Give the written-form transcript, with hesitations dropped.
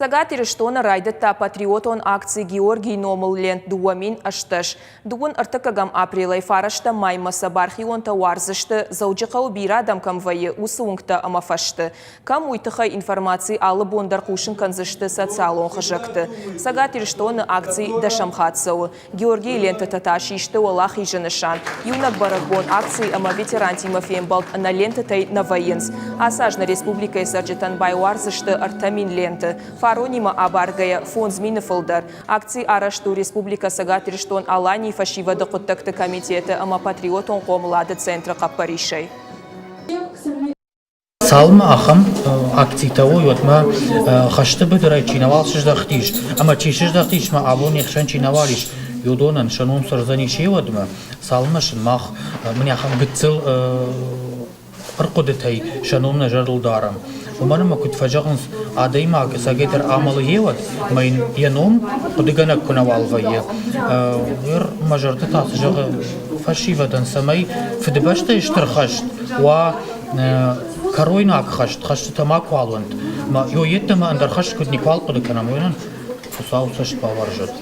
Сагат ириштона райдатта патриотон акции Георгий Номыл лент дуамин ашташ. Дугун артакагам апрелай фарашта маймаса бархионта варзышты заужықау бирадам камвайы усуңкта амафашты. Кам уйтыхай информации алы бондар кушын канзышты социалон хыжакты. Сагат ириштона акции дашамхатсау. Георгий лента таташишты олах и женышан. Юнак барагбон акции ама ветеран Тимофеем Балт на лентатай на военс. Асажна республика Сарджетанбай варзышты артамин ленты. Фаронима абаргая фонд зминефолдар. Акции арашту республика Сагат ириштон алани фашива докуттакты комитеты ама патриотон комлады центра каппаришей. Салма ахам акции того йотма хашты бедерай чинавал шиждахтиш. Ама чишиждахтиш ма абон яхшан чинавалиш. Юдонан шанун сарзаниши йотма. Салмашын мах мне ахам гыцыл ارقدتي شنون جرل دارم ومن ما كنت فجأنس عاديما ساجتر عمل هيوت مين ينوم قدقنا كنا والفيا غير مجرد تاسجع فشيفة سمي في دبشت اشترخشت و كرويناك خشت تماك والوند ما يو يتما اندر خشت كنت نقال قدقنا مينن فصاوسش باورجت